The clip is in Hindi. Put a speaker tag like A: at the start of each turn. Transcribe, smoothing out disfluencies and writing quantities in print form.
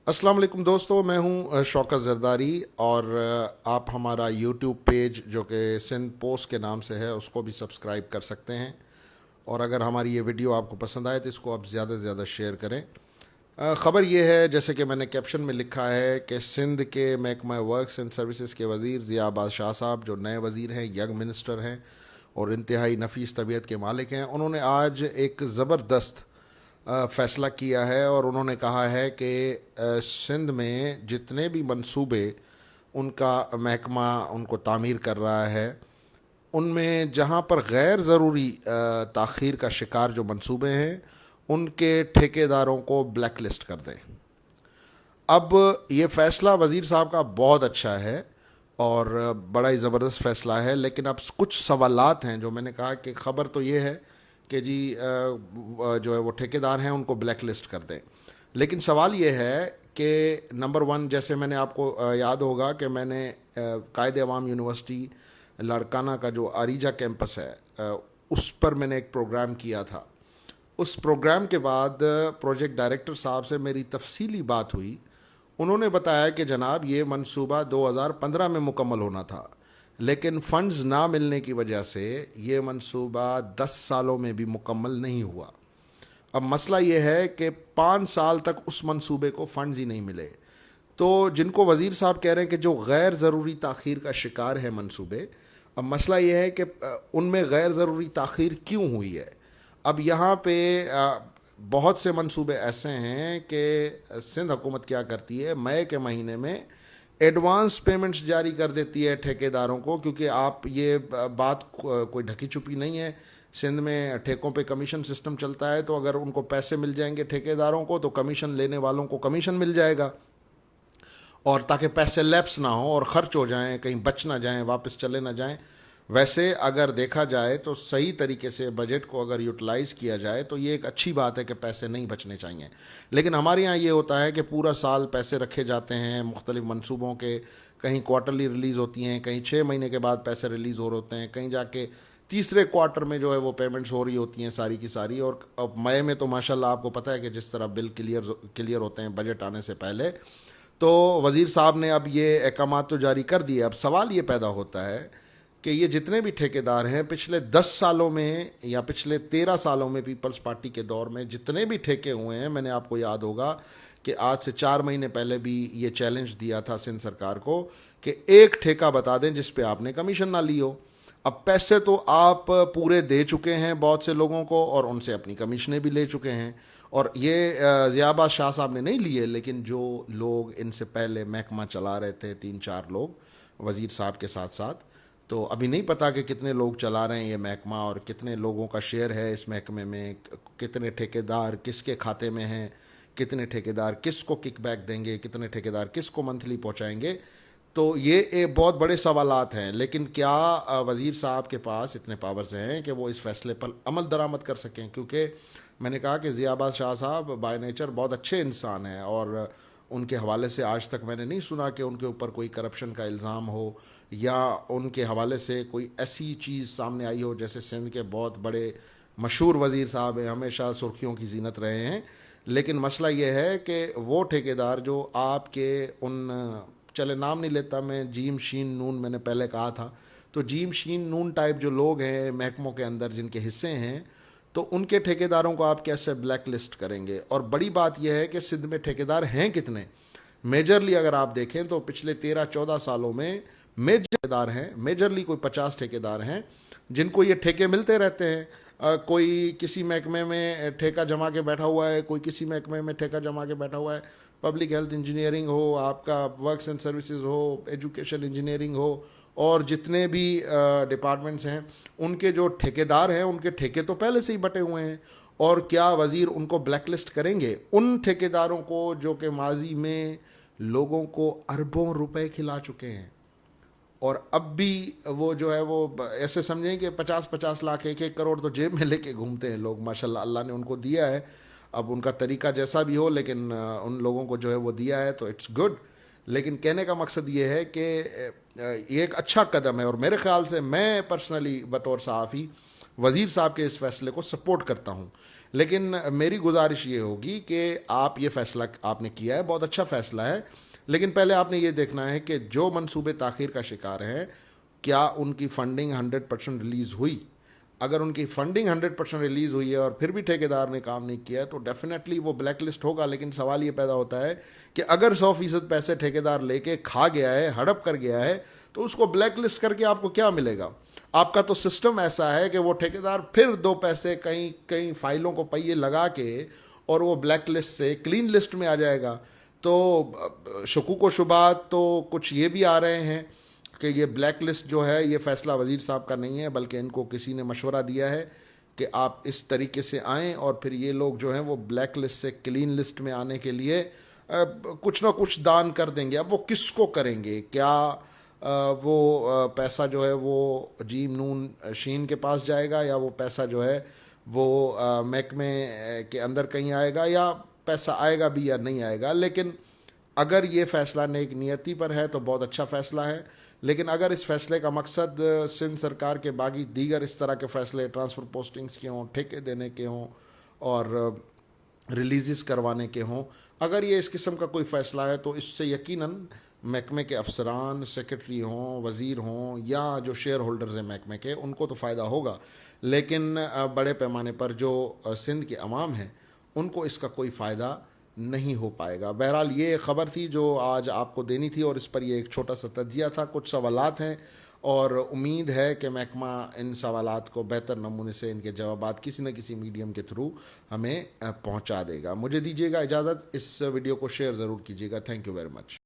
A: अस्सलाम वालेकुम दोस्तों, मैं हूं शौकत ज़रदारी और आप हमारा यूट्यूब पेज जो कि सिंध पोस्ट के नाम से है उसको भी सब्सक्राइब कर सकते हैं। और अगर हमारी ये वीडियो आपको पसंद आए तो इसको आप ज़्यादा से ज़्यादा शेयर करें। ख़बर ये है, जैसे कि मैंने कैप्शन में लिखा है, कि सिंध के महकमा वर्क्स एंड सर्विसेज के वज़ीर ज़िया अब्बास शाह साहब, जो नए वज़ीर हैं, यंग मिनिस्टर हैं और इंतहाई नफीस तबीयत के मालिक हैं, उन्होंने आज एक ज़बरदस्त फ़ैसला किया है और उन्होंने कहा है कि सिंध में जितने भी मंसूबे उनका महकमा उनको तामीर कर रहा है, उनमें जहाँ पर गैर ज़रूरी ताख़ीर का शिकार जो मंसूबे हैं, उनके ठेकेदारों को ब्लैक लिस्ट कर दें। अब ये फ़ैसला वज़ीर साहब का बहुत अच्छा है और बड़ा ही ज़बरदस्त फ़ैसला है, लेकिन अब कुछ सवालात हैं। जो मैंने कहा कि ख़बर तो ये है कि जी जो है वो ठेकेदार हैं उनको ब्लैक लिस्ट कर दें, लेकिन सवाल ये है कि नंबर वन, जैसे मैंने आपको याद होगा कि मैंने कायदे अवाम यूनिवर्सिटी लाड़काना का जो आरीजा कैंपस है, उस पर मैंने एक प्रोग्राम किया था। उस प्रोग्राम के बाद प्रोजेक्ट डायरेक्टर साहब से मेरी तफसीली बात हुई। उन्होंने बताया कि जनाब, ये मंसूबा 2015 में मुकम्मल होना था, लेकिन फ़ंड्स ना मिलने की वजह से ये मंसूबा 10 सालों में भी मुकम्मल नहीं हुआ। अब मसला ये है कि 5 साल तक उस मंसूबे को फ़ंड्स ही नहीं मिले। तो जिनको वज़ीर साहब कह रहे हैं कि जो गैर ज़रूरी ताख़ीर का शिकार है मंसूबे, अब मसला ये है कि उनमें गैर ज़रूरी ताख़ीर क्यों हुई है। अब यहाँ पे बहुत से मंसूबे ऐसे हैं कि सिंध हुकूमत क्या करती है, मई के महीने में एडवांस पेमेंट्स जारी कर देती है ठेकेदारों को, क्योंकि आप ये बात कोई ढकी छुपी नहीं है। सिंध में ठेकों पे कमीशन सिस्टम चलता है, तो अगर उनको पैसे मिल जाएंगे ठेकेदारों को, तो कमीशन लेने वालों को कमीशन मिल जाएगा, और ताकि पैसे लैप्स ना हो और ख़र्च हो जाएं, कहीं बच ना जाएं, वापस चले ना जाएं। वैसे अगर देखा जाए तो सही तरीके से बजट को अगर यूटिलाइज़ किया जाए तो ये एक अच्छी बात है कि पैसे नहीं बचने चाहिए। लेकिन हमारे यहाँ ये होता है कि पूरा साल पैसे रखे जाते हैं मुख्तलिफ मंसूबों के, कहीं क्वार्टरली रिलीज़ होती हैं, कहीं 6 महीने के बाद पैसे रिलीज़ हो रहे होते हैं, कहीं जाके तीसरे क्वार्टर में जो है वो पेमेंट्स हो रही होती हैं सारी की सारी। और अब मई में तो माशाल्लाह आपको पता है कि जिस तरह बिल क्लियर होते हैं बजट आने से पहले। तो वज़ीर साहब ने अब ये अहकाम तो जारी कर दिए। अब सवाल ये पैदा होता है कि ये जितने भी ठेकेदार हैं, पिछले 10 सालों में या पिछले 13 सालों में पीपल्स पार्टी के दौर में जितने भी ठेके हुए हैं, मैंने आपको याद होगा कि आज से 4 महीने पहले भी ये चैलेंज दिया था सिंध सरकार को कि एक ठेका बता दें जिस पे आपने कमीशन ना ली हो। अब पैसे तो आप पूरे दे चुके हैं बहुत से लोगों को और उनसे अपनी कमीशनें भी ले चुके हैं, और ये ज़िया अब्बास शाह साहब ने नहीं लिए, लेकिन जो लोग इनसे पहले महकमा चला रहे थे, 3-4 लोग वज़ीर साहब के साथ साथ, तो अभी नहीं पता कि कितने लोग चला रहे हैं ये महकमा और कितने लोगों का शेयर है इस महकमे में, कितने ठेकेदार किसके खाते में हैं, कितने ठेकेदार किसको किकबैक देंगे, कितने ठेकेदार किसको मंथली पहुंचाएंगे। तो ये बहुत बड़े सवालात हैं। लेकिन क्या वज़ीर साहब के पास इतने पावर्स हैं कि वो इस फैसले पर अमल दरामद कर सकें? क्योंकि मैंने कहा कि ज़िया अब्बास शाह साहब बाय नेचर बहुत अच्छे इंसान हैं और उनके हवाले से आज तक मैंने नहीं सुना कि उनके ऊपर कोई करप्शन का इल्ज़ाम हो या उनके हवाले से कोई ऐसी चीज़ सामने आई हो। जैसे सिंध के बहुत बड़े मशहूर वज़ीर साहब हैं, हमेशा सुर्खियों की जीनत रहे हैं। लेकिन मसला ये है कि वो ठेकेदार जो आपके उन, चले नाम नहीं लेता मैं, जीम शीन नून मैंने पहले कहा था, तो जीम शीन नून टाइप जो लोग हैं महकमों के अंदर जिनके हिस्से हैं, तो उनके ठेकेदारों को आप कैसे ब्लैक लिस्ट करेंगे? और बड़ी बात यह है कि सिंध में ठेकेदार हैं कितने। मेजरली अगर आप देखें तो पिछले 13-14 सालों में मेजर ठेकेदार हैं, मेजरली कोई 50 ठेकेदार हैं जिनको ये ठेके मिलते रहते हैं। कोई किसी महकमे में ठेका जमा के बैठा हुआ है, कोई किसी महकमे में ठेका जमा के बैठा हुआ है। पब्लिक हेल्थ इंजीनियरिंग हो, आपका वर्क्स एंड सर्विसेज हो, एजुकेशन इंजीनियरिंग हो, और जितने भी डिपार्टमेंट्स हैं उनके जो ठेकेदार हैं उनके ठेके तो पहले से ही बटे हुए हैं। और क्या वज़ीर उनको ब्लैकलिस्ट करेंगे? उन ठेकेदारों को जो कि माजी में लोगों को अरबों रुपए खिला चुके हैं और अब भी वो जो है वो ऐसे समझें कि 50-50 लाख 1-1 करोड़ तो जेब में लेके घूमते हैं लोग। माशाल्लाह अल्लाह ने उनको दिया है, अब उनका तरीका जैसा भी हो, लेकिन उन लोगों को जो है वो दिया है तो इट्स गुड। लेकिन कहने का मकसद ये है कि ये एक अच्छा कदम है और मेरे ख्याल से, मैं पर्सनली बतौर सहाफ़ी वज़ीर साहब के इस फैसले को सपोर्ट करता हूँ। लेकिन मेरी गुजारिश ये होगी कि आप ये फ़ैसला आपने किया है, बहुत अच्छा फ़ैसला है, लेकिन पहले आपने ये देखना है कि जो मंसूबे ताख़ीर का शिकार हैं, क्या उनकी फ़ंडिंग 100% रिलीज़ हुई। अगर उनकी फंडिंग 100% रिलीज़ हुई है और फिर भी ठेकेदार ने काम नहीं किया है तो डेफिनेटली वो ब्लैक लिस्ट होगा। लेकिन सवाल ये पैदा होता है कि अगर 100% पैसे ठेकेदार लेके खा गया है, हड़प कर गया है, तो उसको ब्लैक लिस्ट करके आपको क्या मिलेगा। आपका तो सिस्टम ऐसा है कि वो ठेकेदार फिर दो पैसे कहीं कहीं फाइलों को पहिए लगा के और वो ब्लैक लिस्ट से क्लीन लिस्ट में आ जाएगा। तो शकूक व शुबात तो कुछ ये भी आ रहे हैं कि ये ब्लैक लिस्ट जो है ये फ़ैसला वज़ीर साहब का नहीं है, बल्कि इनको किसी ने मशवरा दिया है कि आप इस तरीके से आएँ और फिर ये लोग जो हैं वो ब्लैक लिस्ट से क्लीन लिस्ट में आने के लिए कुछ ना कुछ दान कर देंगे। अब वो किसको करेंगे, क्या वो पैसा जो है वो जीम नून शीन के पास जाएगा, या वो पैसा जो है वो महकमे के अंदर कहीं आएगा, या पैसा आएगा भी या नहीं आएगा। लेकिन अगर ये फ़ैसला नेक नियति पर है तो बहुत अच्छा फ़ैसला है। लेकिन अगर इस फैसले का मकसद सिंध सरकार के बागी दीगर इस तरह के फ़ैसले ट्रांसफ़र पोस्टिंग्स के हों, ठेके देने के हों और रिलीज़ करवाने के हों, अगर ये इस किस्म का कोई फ़ैसला है तो इससे यकीनन महकमे के अफसरान, सेक्रेटरी हों, वज़ीर हों, या जो शेयर होल्डर्स हैं महकमे के, उनको तो फ़ायदा होगा। लेकिन बड़े पैमाने पर जो सिंध के अवाम हैं उनको इसका कोई फ़ायदा नहीं हो पाएगा। बहरहाल ये ख़बर थी जो आज आपको देनी थी और इस पर ये एक छोटा सा तज्जिया था। कुछ सवालात हैं और उम्मीद है कि महकमा इन सवालात को बेहतर नमूने से इनके जवाबात किसी न किसी मीडियम के थ्रू हमें पहुंचा देगा। मुझे दीजिएगा इजाज़त, इस वीडियो को शेयर ज़रूर कीजिएगा। Thank you very much.